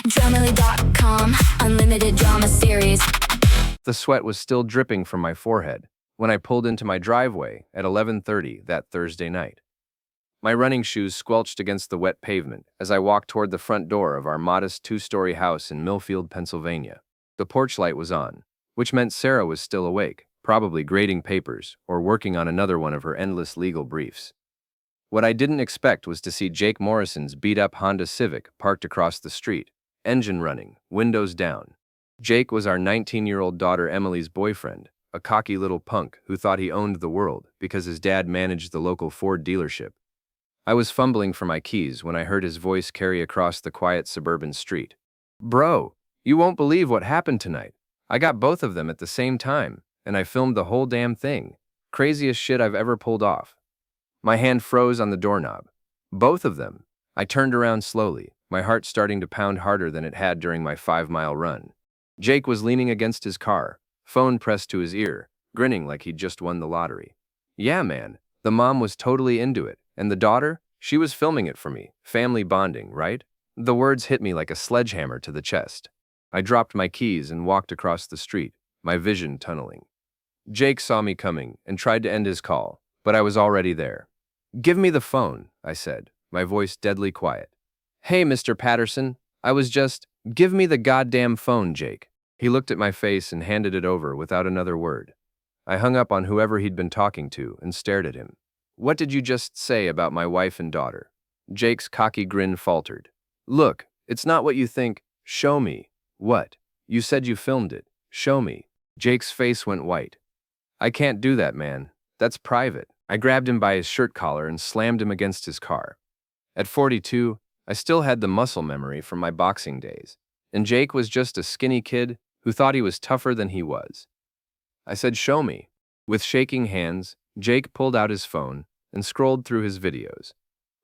Dramily.com, unlimited drama series. The sweat was still dripping from my forehead when I pulled into my driveway at 11:30 that Thursday night. My running shoes squelched against the wet pavement as I walked toward the front door of our modest two-story house in Millfield, Pennsylvania. The porch light was on, which meant Sarah was still awake, probably grading papers or working on another one of her endless legal briefs. What I didn't expect was to see Jake Morrison's beat-up Honda Civic parked across the street, engine running, windows down. Jake was our 19-year-old daughter Emily's boyfriend, a cocky little punk who thought he owned the world because his dad managed the local Ford dealership. I was fumbling for my keys when I heard his voice carry across the quiet suburban street. "Bro, you won't believe what happened tonight. I got both of them at the same time, and I filmed the whole damn thing. Craziest shit I've ever pulled off." My hand froze on the doorknob. Both of them. I turned around slowly, my heart starting to pound harder than it had during my 5-mile run. Jake was leaning against his car, phone pressed to his ear, grinning like he'd just won the lottery. Yeah, man, the mom was totally into it, and the daughter, she was filming it for me. Family bonding, right? The words hit me like a sledgehammer to the chest. I dropped my keys and walked across the street, my vision tunneling. Jake saw me coming and tried to end his call, but I was already there. "Give me the phone," I said, my voice deadly quiet. "Hey, Mr. Patterson, give me the goddamn phone, Jake." He looked at my face and handed it over without another word. I hung up on whoever he'd been talking to and stared at him. "What did you just say about my wife and daughter?" Jake's cocky grin faltered. "Look, it's not what you think. Show me." "What? You said you filmed it. Show me." Jake's face went white. "I can't do that, man. That's private." I grabbed him by his shirt collar and slammed him against his car. At 42, I still had the muscle memory from my boxing days, and Jake was just a skinny kid who thought he was tougher than he was. I said, "Show me." With shaking hands, Jake pulled out his phone and scrolled through his videos.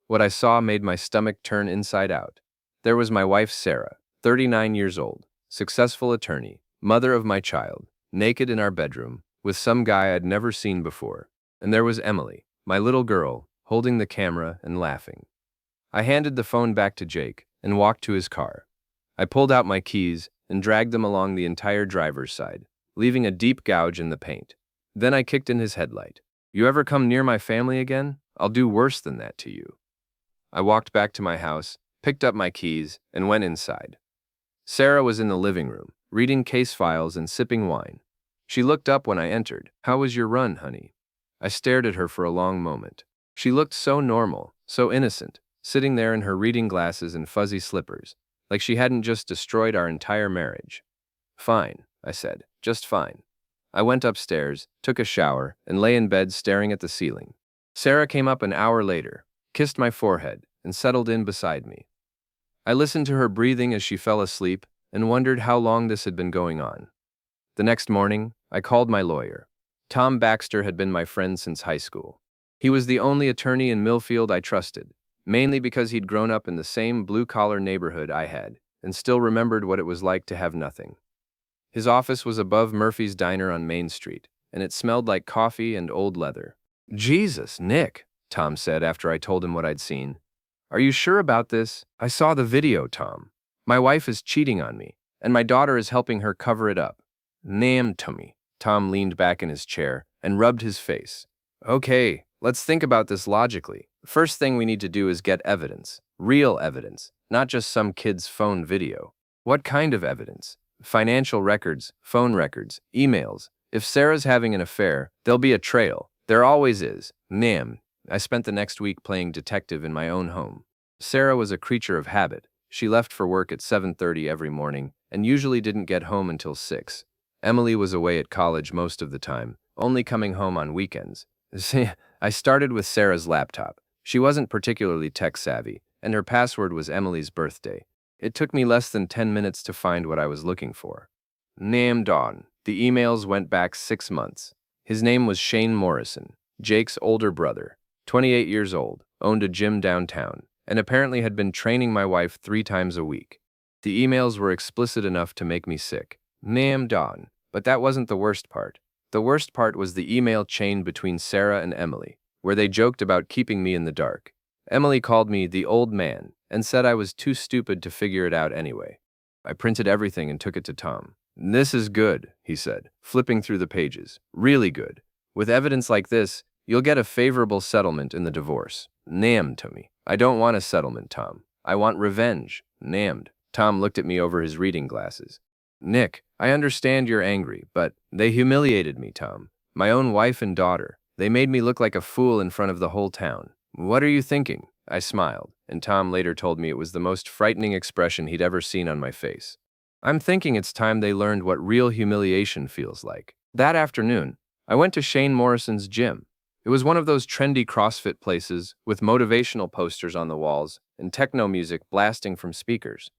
What I saw made my stomach turn inside out. There was my wife Sarah, 39 years old, successful attorney, mother of my child, naked in our bedroom, with some guy I'd never seen before. And there was Emily, my little girl, holding the camera and laughing. I handed the phone back to Jake and walked to his car. I pulled out my keys and dragged them along the entire driver's side, leaving a deep gouge in the paint. Then I kicked in his headlight. "You ever come near my family again? I'll do worse than that to you." I walked back to my house, picked up my keys, and went inside. Sarah was in the living room, reading case files and sipping wine. She looked up when I entered. "How was your run, honey?" I stared at her for a long moment. She looked so normal, so innocent, sitting there in her reading glasses and fuzzy slippers, like she hadn't just destroyed our entire marriage. "Fine," I said, "just fine." I went upstairs, took a shower, and lay in bed staring at the ceiling. Sarah came up an hour later, kissed my forehead, and settled in beside me. I listened to her breathing as she fell asleep and wondered how long this had been going on. The next morning, I called my lawyer. Tom Baxter had been my friend since high school. He was the only attorney in Millfield I trusted, mainly because he'd grown up in the same blue-collar neighborhood I had and still remembered what it was like to have nothing. His office was above Murphy's Diner on Main Street, and it smelled like coffee and old leather. "Jesus, Nick," Tom said after I told him what I'd seen. "Are you sure about this?" "I saw the video, Tom. My wife is cheating on me, and my daughter is helping her cover it up." "Nam to me." Tom leaned back in his chair and rubbed his face. "Okay, let's think about this logically. First thing we need to do is get evidence. Real evidence, not just some kid's phone video." "What kind of evidence?" "Financial records, phone records, emails. If Sarah's having an affair, there'll be a trail. There always is." "Nam." I spent the next week playing detective in my own home. Sarah was a creature of habit. She left for work at 7:30 every morning and usually didn't get home until 6. Emily was away at college most of the time, only coming home on weekends. See, I started with Sarah's laptop. She wasn't particularly tech-savvy, and her password was Emily's birthday. It took me less than 10 minutes to find what I was looking for. Nam Dawn. The emails went back 6 months. His name was Shane Morrison, Jake's older brother, 28 years old, owned a gym downtown, and apparently had been training my wife 3 times a week. The emails were explicit enough to make me sick. Nam Dawn. But that wasn't the worst part. The worst part was the email chain between Sarah and Emily, where they joked about keeping me in the dark. Emily called me the old man and said I was too stupid to figure it out anyway. I printed everything and took it to Tom. "This is good," he said, flipping through the pages. "Really good. With evidence like this, you'll get a favorable settlement in the divorce." "Nammed, Tommy. I don't want a settlement, Tom. I want revenge." "Nammed." Tom looked at me over his reading glasses. "Nick, I understand you're angry, but they humiliated me, Tom. My own wife and daughter. They made me look like a fool in front of the whole town." "What are you thinking?" I smiled, and Tom later told me it was the most frightening expression he'd ever seen on my face. "I'm thinking it's time they learned what real humiliation feels like." That afternoon, I went to Shane Morrison's gym. It was one of those trendy CrossFit places with motivational posters on the walls and techno music blasting from speakers.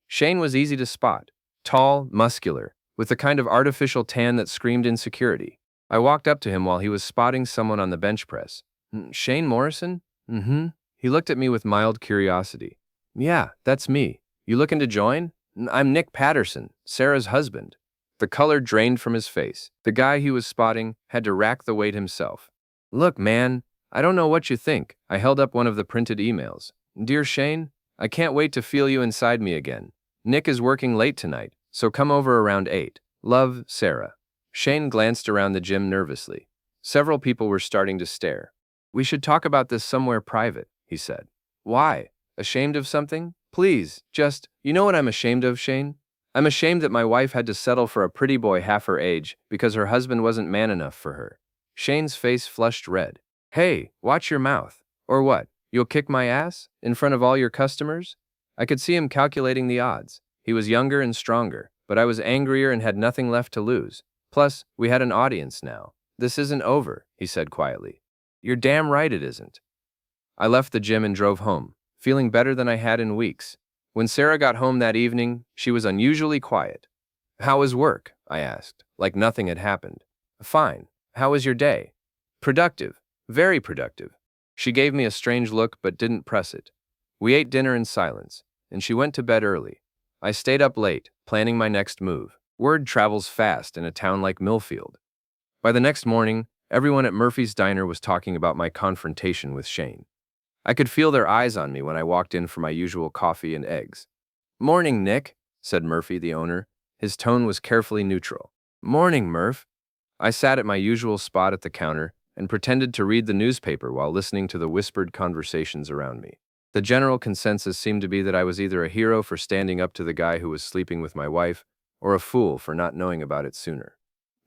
Shane was easy to spot, tall, muscular, with the kind of artificial tan that screamed insecurity. I walked up to him while he was spotting someone on the bench press. "Shane Morrison?" "Mm-hmm." He looked at me with mild curiosity. "Yeah, that's me. You looking to join?" "I'm Nick Patterson, Sarah's husband." The color drained from his face. The guy he was spotting had to rack the weight himself. "Look, man, I don't know what you think." I held up one of the printed emails. "Dear Shane, I can't wait to feel you inside me again. Nick is working late tonight, so come over around 8. Love, Sarah." Shane glanced around the gym nervously. Several people were starting to stare. "We should talk about this somewhere private," he said. "Why? Ashamed of something? Please, just, you know what I'm ashamed of, Shane? I'm ashamed that my wife had to settle for a pretty boy half her age because her husband wasn't man enough for her." Shane's face flushed red. "Hey, watch your mouth. Or what? You'll kick my ass? In front of all your customers?" I could see him calculating the odds. He was younger and stronger, but I was angrier and had nothing left to lose. Plus, we had an audience now. "This isn't over," he said quietly. "You're damn right it isn't." I left the gym and drove home, feeling better than I had in weeks. When Sarah got home that evening, she was unusually quiet. "How was work?" I asked, like nothing had happened. "Fine. How was your day?" "Productive. Very productive." She gave me a strange look but didn't press it. We ate dinner in silence, and she went to bed early. I stayed up late, planning my next move. Word travels fast in a town like Millfield. By the next morning, everyone at Murphy's Diner was talking about my confrontation with Shane. I could feel their eyes on me when I walked in for my usual coffee and eggs. "Morning, Nick," said Murphy, the owner. His tone was carefully neutral. "Morning, Murph." I sat at my usual spot at the counter and pretended to read the newspaper while listening to the whispered conversations around me. The general consensus seemed to be that I was either a hero for standing up to the guy who was sleeping with my wife, or a fool for not knowing about it sooner.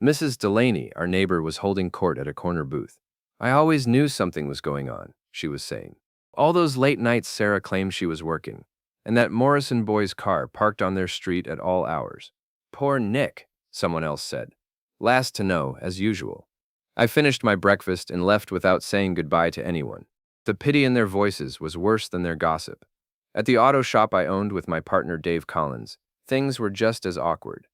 Mrs. Delaney, our neighbor, was holding court at a corner booth. "I always knew something was going on," she was saying. "All those late nights Sarah claimed she was working, and that Morrison boy's car parked on their street at all hours." "Poor Nick," someone else said. "Last to know, as usual." I finished my breakfast and left without saying goodbye to anyone. The pity in their voices was worse than their gossip. At the auto shop I owned with my partner Dave Collins, things were just as awkward.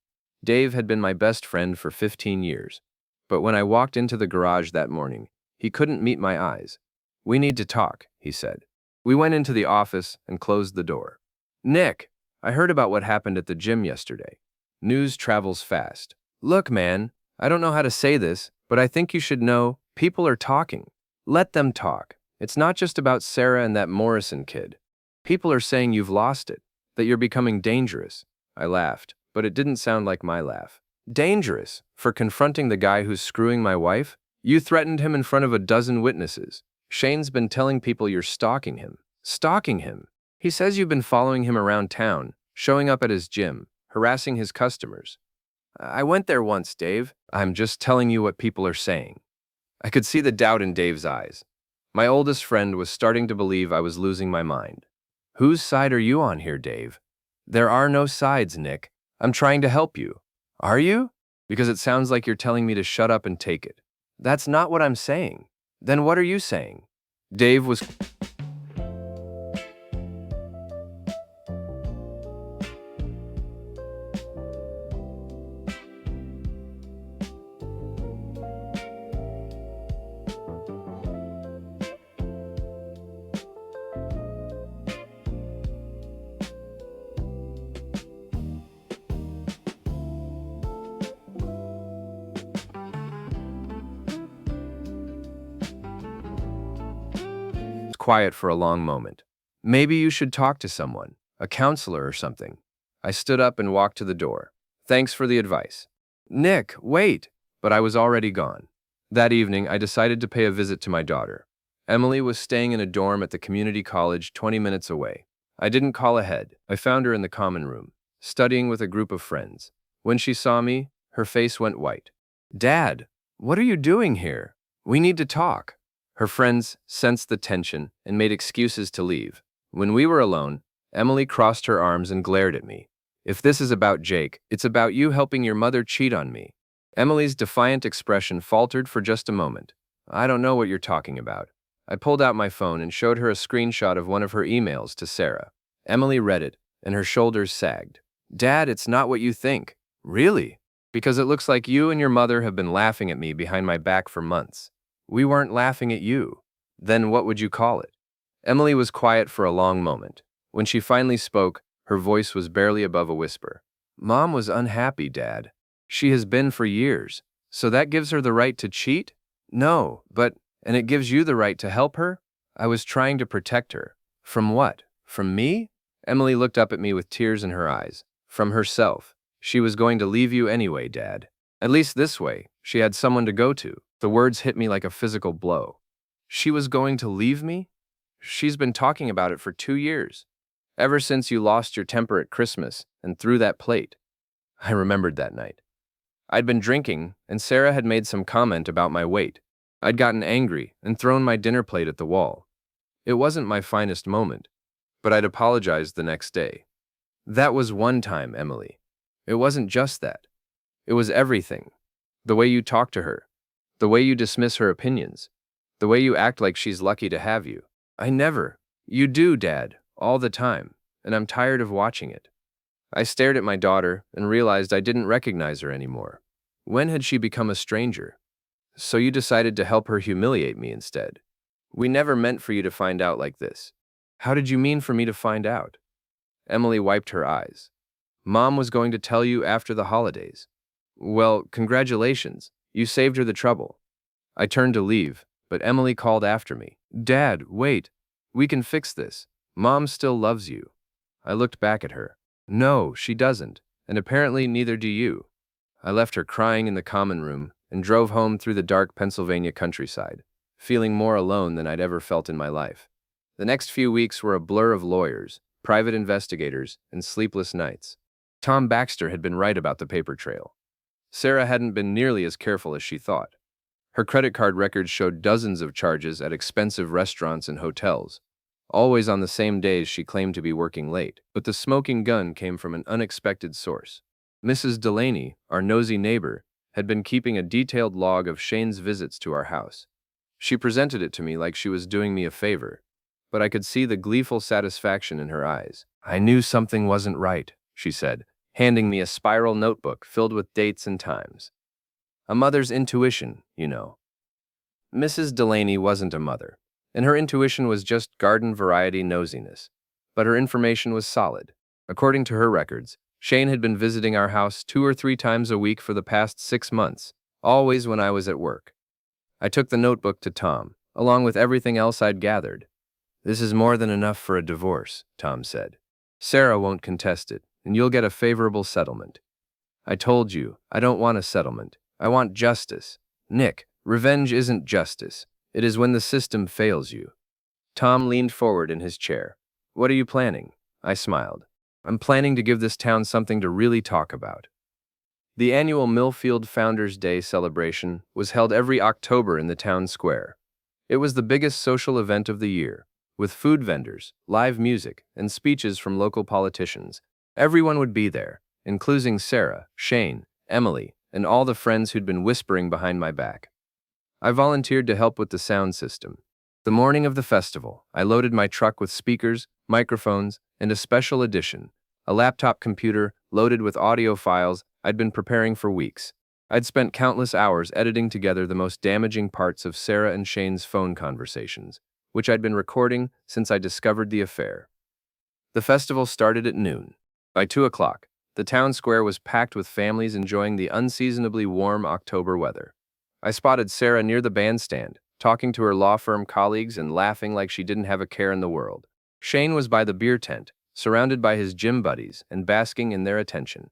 Dave had been my best friend for 15 years, but when I walked into the garage that morning, he couldn't meet my eyes. "We need to talk," he said. We went into the office and closed the door. "Nick, I heard about what happened at the gym yesterday." News travels fast. "Look, man, I don't know how to say this, but I think you should know, people are talking. Let them talk. It's not just about Sarah and that Morrison kid. People are saying you've lost it, that you're becoming dangerous." I laughed, but it didn't sound like my laugh. "Dangerous? For confronting the guy who's screwing my wife? You threatened him in front of a dozen witnesses. Shane's been telling people you're stalking him." "Stalking him?" "He says you've been following him around town, showing up at his gym, harassing his customers." "I went there once, Dave." "I'm just telling you what people are saying." I could see the doubt in Dave's eyes. My oldest friend was starting to believe I was losing my mind. "Whose side are you on here, Dave?" "There are no sides, Nick. I'm trying to help you." "Are you?" "Because it sounds like you're telling me to shut up and take it." "That's not what I'm saying." "Then what are you saying?" Dave was quiet for a long moment. Maybe you should talk to someone, a counselor or something. I stood up and walked to the door. Thanks for the advice. Nick, wait! But I was already gone. That evening, I decided to pay a visit to my daughter. Emily was staying in a dorm at the community college 20 minutes away. I didn't call ahead. I found her in the common room, studying with a group of friends. When she saw me, her face went white. Dad, what are you doing here? We need to talk. Her friends sensed the tension and made excuses to leave. When we were alone, Emily crossed her arms and glared at me. If this is about Jake, it's about you helping your mother cheat on me. Emily's defiant expression faltered for just a moment. I don't know what you're talking about. I pulled out my phone and showed her a screenshot of one of her emails to Sarah. Emily read it, and her shoulders sagged. Dad, it's not what you think. Really? Because it looks like you and your mother have been laughing at me behind my back for months. We weren't laughing at you. Then what would you call it? Emily was quiet for a long moment. When she finally spoke, her voice was barely above a whisper. Mom was unhappy, Dad. She has been for years. So that gives her the right to cheat? No, and it gives you the right to help her? I was trying to protect her. From what? From me? Emily looked up at me with tears in her eyes. From herself. She was going to leave you anyway, Dad. At least this way, she had someone to go to. The words hit me like a physical blow. She was going to leave me? She's been talking about it for 2 years. Ever since you lost your temper at Christmas and threw that plate. I remembered that night. I'd been drinking, and Sarah had made some comment about my weight. I'd gotten angry and thrown my dinner plate at the wall. It wasn't my finest moment, but I'd apologized the next day. That was one time, Emily. It wasn't just that. It was everything. The way you talk to her. The way you dismiss her opinions. The way you act like she's lucky to have you. You do, Dad, all the time, and I'm tired of watching it. I stared at my daughter and realized I didn't recognize her anymore. When had she become a stranger? So you decided to help her humiliate me instead. We never meant for you to find out like this. How did you mean for me to find out? Emily wiped her eyes. Mom was going to tell you after the holidays. Well, congratulations. You saved her the trouble. I turned to leave, but Emily called after me. Dad, wait. We can fix this. Mom still loves you. I looked back at her. No, she doesn't, and apparently neither do you. I left her crying in the common room and drove home through the dark Pennsylvania countryside, feeling more alone than I'd ever felt in my life. The next few weeks were a blur of lawyers, private investigators, and sleepless nights. Tom Baxter had been right about the paper trail. Sarah hadn't been nearly as careful as she thought. Her credit card records showed dozens of charges at expensive restaurants and hotels, always on the same days she claimed to be working late. But the smoking gun came from an unexpected source. Mrs. Delaney, our nosy neighbor, had been keeping a detailed log of Shane's visits to our house. She presented it to me like she was doing me a favor, but I could see the gleeful satisfaction in her eyes. I knew something wasn't right, she said, handing me a spiral notebook filled with dates and times. A mother's intuition, you know. Mrs. Delaney wasn't a mother, and her intuition was just garden-variety nosiness, but her information was solid. According to her records, Shane had been visiting our house 2 or 3 times a week for the past 6 months, always when I was at work. I took the notebook to Tom, along with everything else I'd gathered. This is more than enough for a divorce, Tom said. Sarah won't contest it, and you'll get a favorable settlement. I told you, I don't want a settlement. I want justice. Nick, revenge isn't justice. It is when the system fails you. Tom leaned forward in his chair. What are you planning? I smiled. I'm planning to give this town something to really talk about. The annual Millfield Founders' Day celebration was held every October in the town square. It was the biggest social event of the year, with food vendors, live music, and speeches from local politicians. Everyone would be there, including Sarah, Shane, Emily, and all the friends who'd been whispering behind my back. I volunteered to help with the sound system. The morning of the festival, I loaded my truck with speakers, microphones, and a special edition, a laptop computer loaded with audio files I'd been preparing for weeks. I'd spent countless hours editing together the most damaging parts of Sarah and Shane's phone conversations, which I'd been recording since I discovered the affair. The festival started at noon. By 2 o'clock, the town square was packed with families enjoying the unseasonably warm October weather. I spotted Sarah near the bandstand, talking to her law firm colleagues and laughing like she didn't have a care in the world. Shane was by the beer tent, surrounded by his gym buddies and basking in their attention.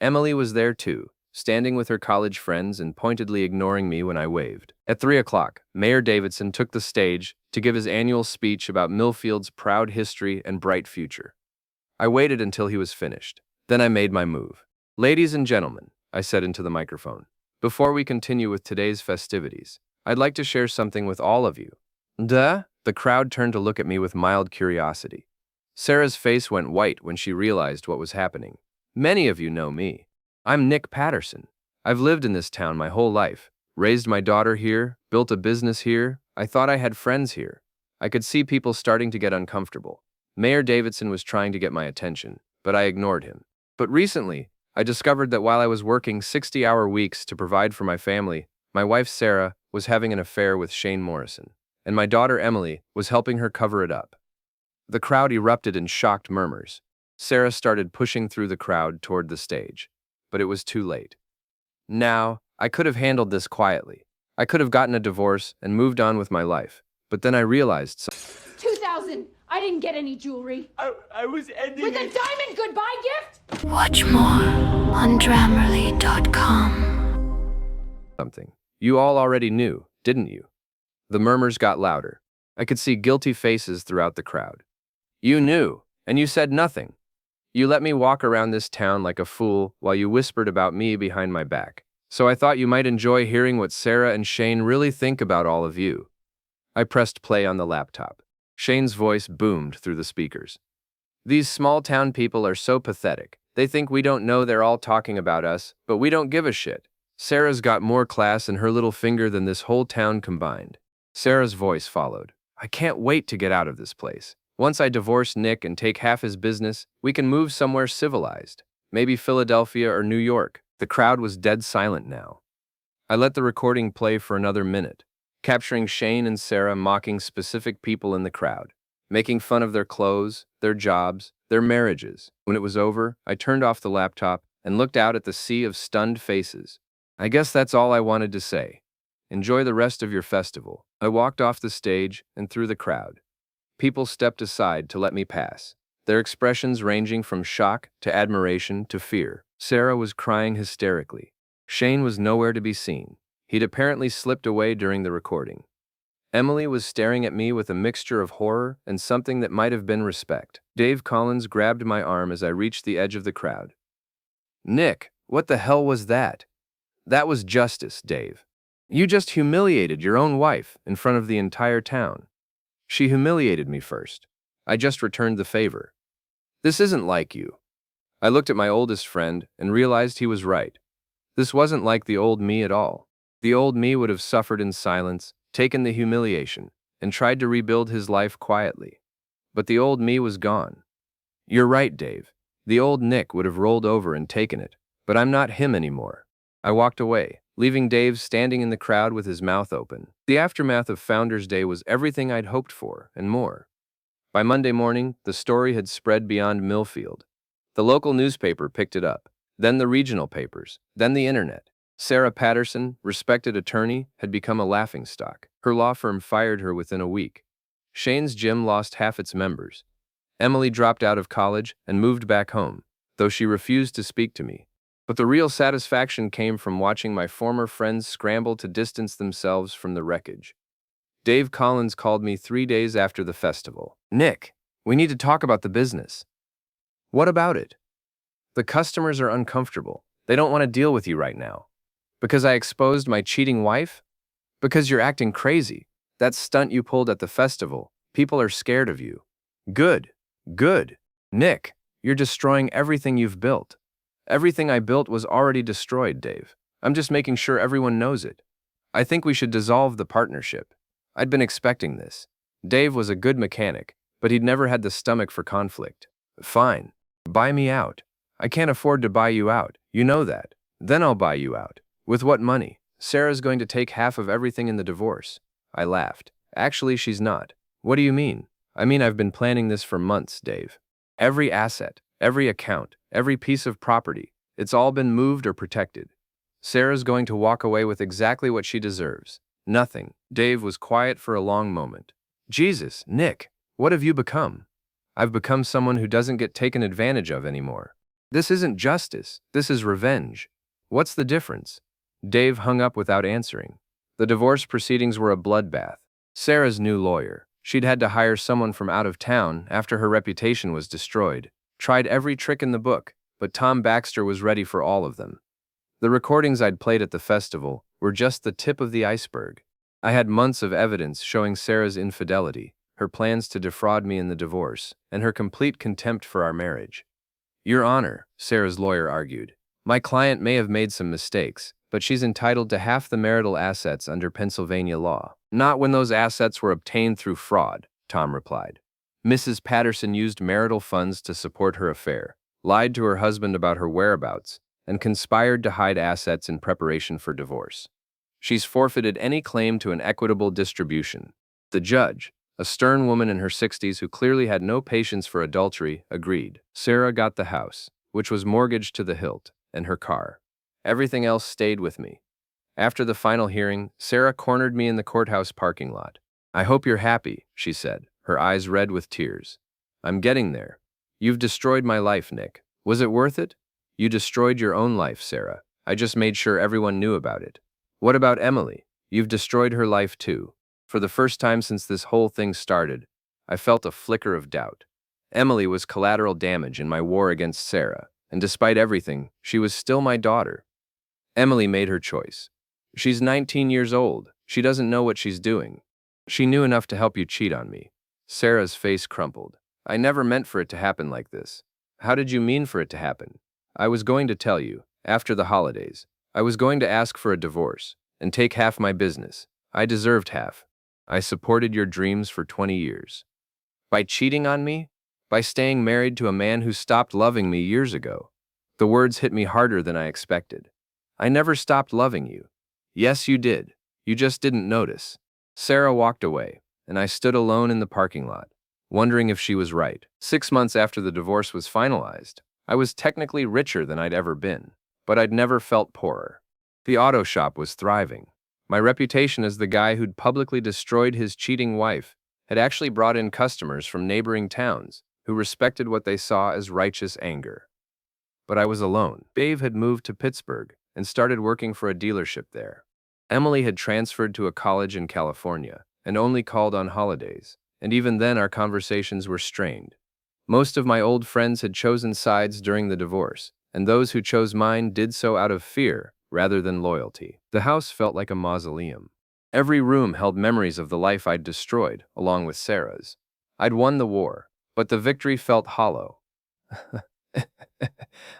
Emily was there too, standing with her college friends and pointedly ignoring me when I waved. At 3 o'clock, Mayor Davidson took the stage to give his annual speech about Millfield's proud history and bright future. I waited until he was finished. Then I made my move. "Ladies and gentlemen," I said into the microphone, "before we continue with today's festivities, I'd like to share something with all of you." Duh? The crowd turned to look at me with mild curiosity. Sarah's face went white when she realized what was happening. Many of you know me. I'm Nick Patterson. I've lived in this town my whole life, raised my daughter here, built a business here. I thought I had friends here. I could see people starting to get uncomfortable. Mayor Davidson was trying to get my attention, but I ignored him. But recently, I discovered that while I was working 60-hour weeks to provide for my family, my wife Sarah was having an affair with Shane Morrison, and my daughter Emily was helping her cover it up. The crowd erupted in shocked murmurs. Sarah started pushing through the crowd toward the stage, but it was too late. Now, I could have handled this quietly. I could have gotten a divorce and moved on with my life, but then I realized 2,000. I didn't get any jewelry. I was ending With a it. diamond goodbye gift? Watch more on Grammarly.com. something. You all already knew, didn't you? The murmurs got louder. I could see guilty faces throughout the crowd. You knew, and you said nothing. You let me walk around this town like a fool while you whispered about me behind my back. So I thought you might enjoy hearing what Sarah and Shane really think about all of you. I pressed play on the laptop. Shane's voice boomed through the speakers. "These small-town people are so pathetic. They think we don't know they're all talking about us, but we don't give a shit. Sarah's got more class in her little finger than this whole town combined." Sarah's voice followed. "I can't wait to get out of this place. Once I divorce Nick and take half his business, we can move somewhere civilized. Maybe Philadelphia or New York." The crowd was dead silent now. I let the recording play for another minute, capturing Shane and Sarah mocking specific people in the crowd, making fun of their clothes, their jobs, their marriages. When it was over, I turned off the laptop and looked out at the sea of stunned faces. I guess that's all I wanted to say. Enjoy the rest of your festival. I walked off the stage and through the crowd. People stepped aside to let me pass, their expressions ranging from shock to admiration to fear. Sarah was crying hysterically. Shane was nowhere to be seen. He'd apparently slipped away during the recording. Emily was staring at me with a mixture of horror and something that might have been respect. Dave Collins grabbed my arm as I reached the edge of the crowd. "Nick, what the hell was that?" "That was justice, Dave. You just humiliated your own wife in front of the entire town." "She humiliated me first. I just returned the favor." "This isn't like you." I looked at my oldest friend and realized he was right. This wasn't like the old me at all. The old me would have suffered in silence, taken the humiliation, and tried to rebuild his life quietly. But the old me was gone. "You're right, Dave. The old Nick would have rolled over and taken it, but I'm not him anymore." I walked away, leaving Dave standing in the crowd with his mouth open. The aftermath of Founders Day was everything I'd hoped for, and more. By Monday morning, the story had spread beyond Millfield. The local newspaper picked it up, then the regional papers, then the internet. Sarah Patterson, respected attorney, had become a laughingstock. Her law firm fired her within a week. Shane's gym lost half its members. Emily dropped out of college and moved back home, though she refused to speak to me. But the real satisfaction came from watching my former friends scramble to distance themselves from the wreckage. Dave Collins called me 3 days after the festival. "Nick, we need to talk about the business." "What about it?" "The customers are uncomfortable. They don't want to deal with you right now." "Because I exposed my cheating wife?" "Because you're acting crazy. That stunt you pulled at the festival. People are scared of you." "Good. Good. Nick, you're destroying everything you've built." "Everything I built was already destroyed, Dave. I'm just making sure everyone knows it. I think we should dissolve the partnership." I'd been expecting this. Dave was a good mechanic, but he'd never had the stomach for conflict. "Fine. Buy me out." "I can't afford to buy you out. You know that." "Then I'll buy you out." "With what money?" "Sarah's going to take half of everything in the divorce." I laughed. "Actually, she's not." "What do you mean?" "I mean, I've been planning this for months, Dave. Every asset, every account, every piece of property, it's all been moved or protected. Sarah's going to walk away with exactly what she deserves. Nothing." Dave was quiet for a long moment. "Jesus, Nick, what have you become?" I've become someone who doesn't get taken advantage of anymore. This isn't justice. This is revenge. What's the difference? Dave hung up without answering. The divorce proceedings were a bloodbath. Sarah's new lawyer. She'd had to hire someone from out of town after her reputation was destroyed. Tried every trick in the book, but Tom Baxter was ready for all of them. The recordings I'd played at the festival were just the tip of the iceberg. I had months of evidence showing Sarah's infidelity, her plans to defraud me in the divorce, and her complete contempt for our marriage. Your Honor, Sarah's lawyer argued, my client may have made some mistakes, but she's entitled to half the marital assets under Pennsylvania law. Not when those assets were obtained through fraud, Tom replied. Mrs. Patterson used marital funds to support her affair, lied to her husband about her whereabouts, and conspired to hide assets in preparation for divorce. She's forfeited any claim to an equitable distribution. The judge, a stern woman in her 60s who clearly had no patience for adultery, agreed. Sarah got the house, which was mortgaged to the hilt, and her car. Everything else stayed with me. After the final hearing, Sarah cornered me in the courthouse parking lot. I hope you're happy, she said, her eyes red with tears. I'm getting there. You've destroyed my life, Nick. Was it worth it? You destroyed your own life, Sarah. I just made sure everyone knew about it. What about Emily? You've destroyed her life too. For the first time since this whole thing started, I felt a flicker of doubt. Emily was collateral damage in my war against Sarah, and despite everything, she was still my daughter. Emily made her choice. She's 19 years old. She doesn't know what she's doing. She knew enough to help you cheat on me. Sarah's face crumpled. I never meant for it to happen like this. How did you mean for it to happen? I was going to tell you, after the holidays. I was going to ask for a divorce and take half my business. I deserved half. I supported your dreams for 20 years. By cheating on me? By staying married to a man who stopped loving me years ago? The words hit me harder than I expected. I never stopped loving you. Yes, you did. You just didn't notice. Sarah walked away, and I stood alone in the parking lot, wondering if she was right. 6 months after the divorce was finalized, I was technically richer than I'd ever been, but I'd never felt poorer. The auto shop was thriving. My reputation as the guy who'd publicly destroyed his cheating wife had actually brought in customers from neighboring towns who respected what they saw as righteous anger. But I was alone. Dave had moved to Pittsburgh and started working for a dealership there. Emily had transferred to a college in California and only called on holidays, and even then our conversations were strained. Most of my old friends had chosen sides during the divorce, and those who chose mine did so out of fear rather than loyalty. The house felt like a mausoleum. Every room held memories of the life I'd destroyed, along with Sarah's. I'd won the war, but the victory felt hollow.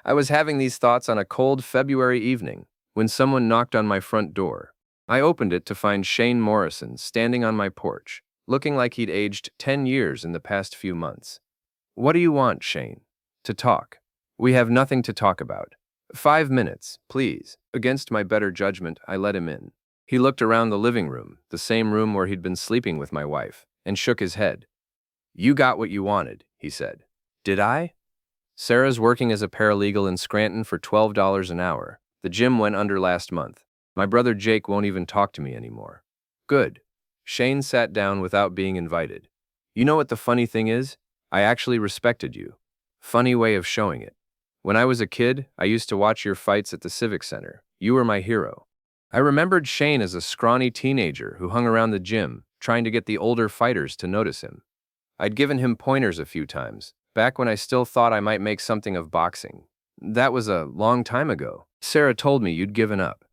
I was having these thoughts on a cold February evening when someone knocked on my front door. I opened it to find Shane Morrison standing on my porch, looking like he'd aged 10 years in the past few months. What do you want, Shane? To talk. We have nothing to talk about. 5 minutes, please. Against my better judgment, I let him in. He looked around the living room, the same room where he'd been sleeping with my wife, and shook his head. You got what you wanted, he said. Did I? Sarah's working as a paralegal in Scranton for $12 an hour. The gym went under last month. My brother Jake won't even talk to me anymore. Good. Shane sat down without being invited. You know what the funny thing is? I actually respected you. Funny way of showing it. When I was a kid, I used to watch your fights at the Civic Center. You were my hero. I remembered Shane as a scrawny teenager who hung around the gym, trying to get the older fighters to notice him. I'd given him pointers a few times, back when I still thought I might make something of boxing. That was a long time ago. Sarah told me you'd given up.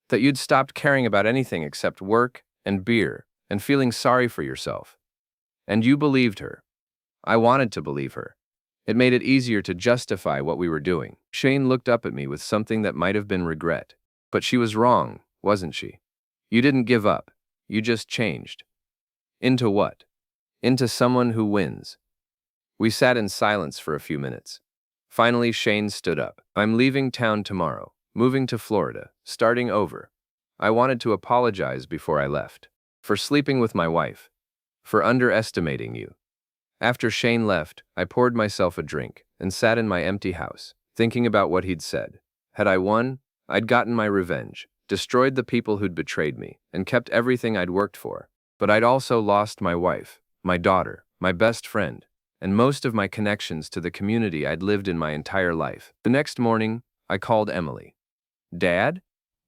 That you'd stopped caring about anything except work and beer and feeling sorry for yourself. And you believed her. I wanted to believe her. It made it easier to justify what we were doing. Shane looked up at me with something that might have been regret. But she was wrong, wasn't she? You didn't give up. You just changed. Into what? Into someone who wins. We sat in silence for a few minutes. Finally, Shane stood up. I'm leaving town tomorrow, moving to Florida, starting over. I wanted to apologize before I left. For sleeping with my wife. For underestimating you. After Shane left, I poured myself a drink and sat in my empty house, thinking about what he'd said. Had I won, I'd gotten my revenge, destroyed the people who'd betrayed me, and kept everything I'd worked for. But I'd also lost my wife, my daughter, my best friend, and most of my connections to the community I'd lived in my entire life. The next morning, I called Emily. "Dad?"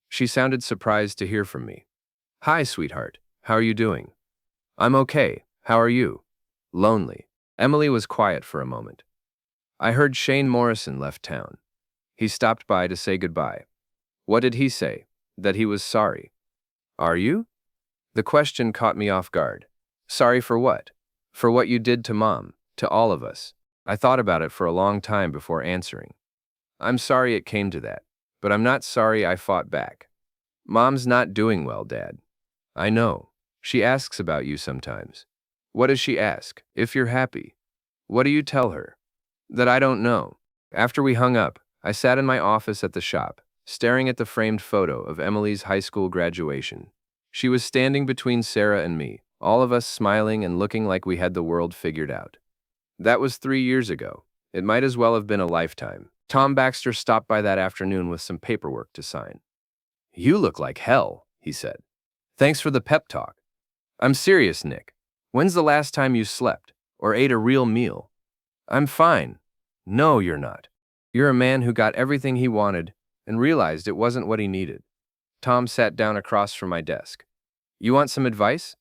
She sounded surprised to hear from me. "Hi, sweetheart. How are you doing?" "I'm okay. How are you?" "Lonely." Emily was quiet for a moment. "I heard Shane Morrison left town. He stopped by to say goodbye." "What did he say?" "That he was sorry." "Are you?" The question caught me off guard. "Sorry for what?" "For what you did to Mom, to all of us." I thought about it for a long time before answering. "I'm sorry it came to that, but I'm not sorry I fought back. Mom's not doing well, Dad." "I know. She asks about you sometimes." "What does she ask?" "If you're happy." "What do you tell her?" "That I don't know." After we hung up, I sat in my office at the shop, staring at the framed photo of Emily's high school graduation. She was standing between Sarah and me, all of us smiling and looking like we had the world figured out. That was 3 years ago. It might as well have been a lifetime. Tom Baxter stopped by that afternoon with some paperwork to sign. "You look like hell," he said. "Thanks for the pep talk." "I'm serious, Nick. When's the last time you slept or ate a real meal?" "I'm fine." "No, you're not. You're a man who got everything he wanted and realized it wasn't what he needed." Tom sat down across from my desk. "You want some advice?"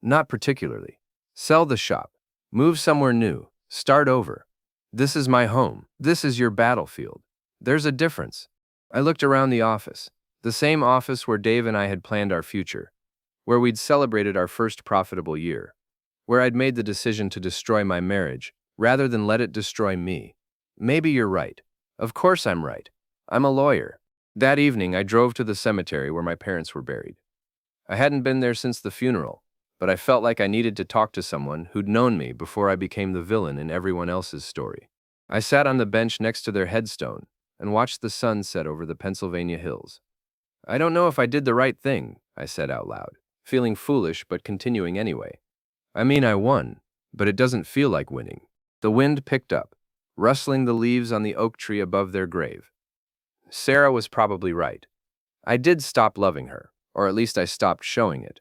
"Not particularly." "Sell the shop. Move somewhere new. Start over. This is my home. This is your battlefield. There's a difference." I looked around the office, the same office where Dave and I had planned our future, where we'd celebrated our first profitable year, where I'd made the decision to destroy my marriage rather than let it destroy me. "Maybe you're right." "Of course I'm right. I'm a lawyer." That evening, I drove to the cemetery where my parents were buried. I hadn't been there since the funeral, but I felt like I needed to talk to someone who'd known me before I became the villain in everyone else's story. I sat on the bench next to their headstone and watched the sun set over the Pennsylvania hills. "I don't know if I did the right thing," I said out loud, feeling foolish but continuing anyway. "I mean, I won, but it doesn't feel like winning." The wind picked up, rustling the leaves on the oak tree above their grave. Sarah was probably right. I did stop loving her, or at least I stopped showing it.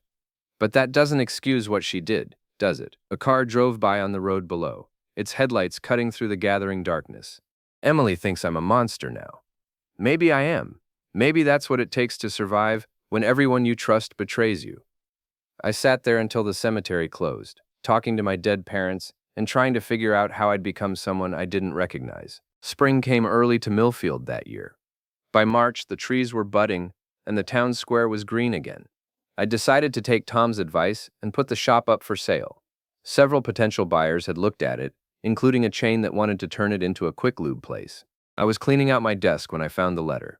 But that doesn't excuse what she did, does it? A car drove by on the road below, its headlights cutting through the gathering darkness. Emily thinks I'm a monster now. Maybe I am. Maybe that's what it takes to survive when everyone you trust betrays you. I sat there until the cemetery closed, talking to my dead parents and trying to figure out how I'd become someone I didn't recognize. Spring came early to Millfield that year. By March, the trees were budding and the town square was green again. I decided to take Tom's advice and put the shop up for sale. Several potential buyers had looked at it, including a chain that wanted to turn it into a quick lube place. I was cleaning out my desk when I found the letter.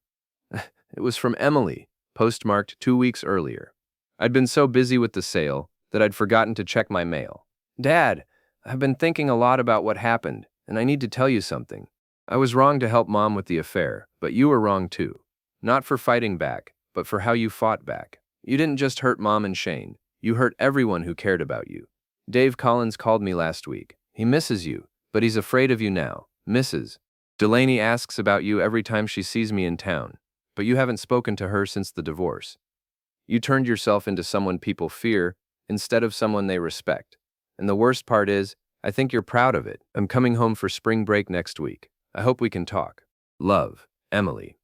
It was from Emily, postmarked 2 weeks earlier. I'd been so busy with the sale that I'd forgotten to check my mail. "Dad, I've been thinking a lot about what happened, and I need to tell you something. I was wrong to help Mom with the affair, but you were wrong too. Not for fighting back, but for how you fought back. You didn't just hurt Mom and Shane. You hurt everyone who cared about you. Dave Collins called me last week. He misses you, but he's afraid of you now. Mrs. Delaney asks about you every time she sees me in town, but you haven't spoken to her since the divorce. You turned yourself into someone people fear instead of someone they respect. And the worst part is, I think you're proud of it. I'm coming home for spring break next week. I hope we can talk. Love, Emily."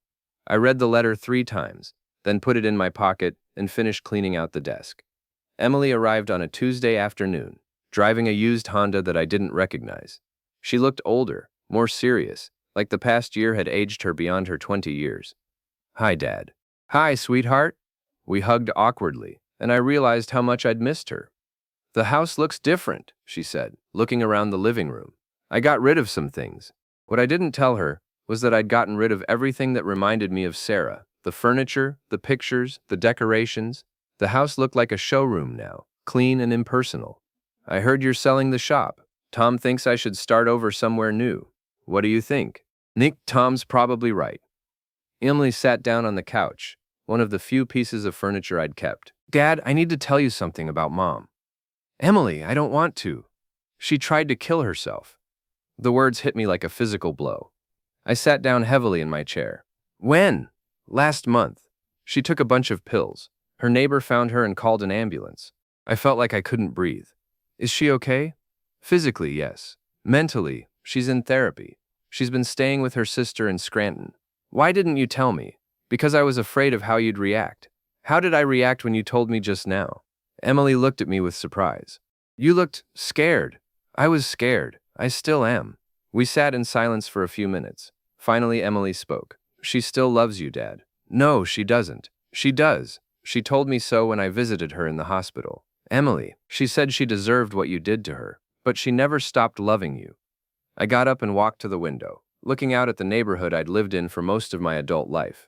I read the letter 3 times, then put it in my pocket and finished cleaning out the desk. Emily arrived on a Tuesday afternoon, driving a used Honda that I didn't recognize. She looked older, more serious, like the past year had aged her beyond her 20 years. "Hi, Dad." "Hi, sweetheart." We hugged awkwardly, and I realized how much I'd missed her. "The house looks different," she said, looking around the living room. "I got rid of some things." What I didn't tell her was that I'd gotten rid of everything that reminded me of Sarah. The furniture, the pictures, the decorations. The house looked like a showroom now, clean and impersonal. "I heard you're selling the shop. Tom thinks I should start over somewhere new. What do you think?" "Nick, Tom's probably right." Emily sat down on the couch, one of the few pieces of furniture I'd kept. "Dad, I need to tell you something about Mom." "Emily, I don't want to. She tried to kill herself." The words hit me like a physical blow. I sat down heavily in my chair. "When?" "Last month. She took a bunch of pills. Her neighbor found her and called an ambulance. I felt like I couldn't breathe." "Is she okay?" "Physically, yes. Mentally, she's in therapy. She's been staying with her sister in Scranton. Why didn't you tell me? Because I was afraid of how you'd react. How did I react when you told me just now? Emily looked at me with surprise. You looked scared. I was scared. I still am. We sat in silence for a few minutes. Finally, Emily spoke. She still loves you, Dad. No, she doesn't. She does. She told me so when I visited her in the hospital. Emily, she said she deserved what you did to her, but she never stopped loving you. I got up and walked to the window, looking out at the neighborhood I'd lived in for most of my adult life.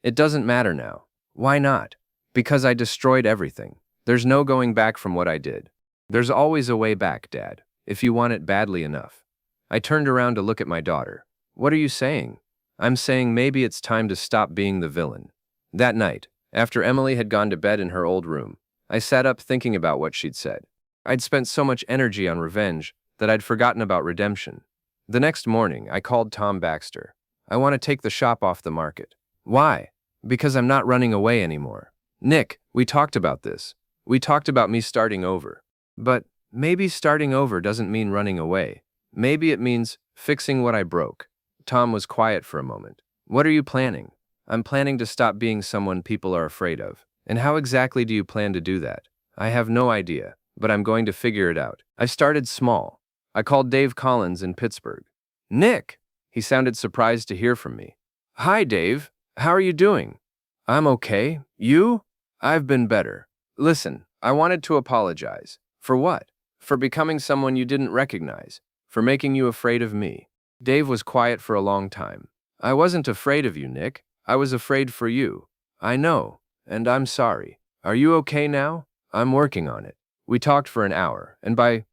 It doesn't matter now. Why not? Because I destroyed everything. There's no going back from what I did. There's always a way back, Dad, if you want it badly enough. I turned around to look at my daughter. What are you saying? I'm saying maybe it's time to stop being the villain. That night, after Emily had gone to bed in her old room, I sat up thinking about what she'd said. I'd spent so much energy on revenge that I'd forgotten about redemption. The next morning, I called Tom Baxter. I want to take the shop off the market. Why? Because I'm not running away anymore. Nick, we talked about this. We talked about me starting over. But maybe starting over doesn't mean running away. Maybe it means fixing what I broke. Tom was quiet for a moment. What are you planning? I'm planning to stop being someone people are afraid of. And how exactly do you plan to do that? I have no idea, but I'm going to figure it out. I started small. I called Dave Collins in Pittsburgh. Nick! He sounded surprised to hear from me. Hi, Dave. How are you doing? I'm okay. You? I've been better. Listen, I wanted to apologize. For what? For becoming someone you didn't recognize. For making you afraid of me. Dave was quiet for a long time. I wasn't afraid of you, Nick. I was afraid for you. I know, and I'm sorry. Are you okay now? I'm working on it. We talked for an hour, and by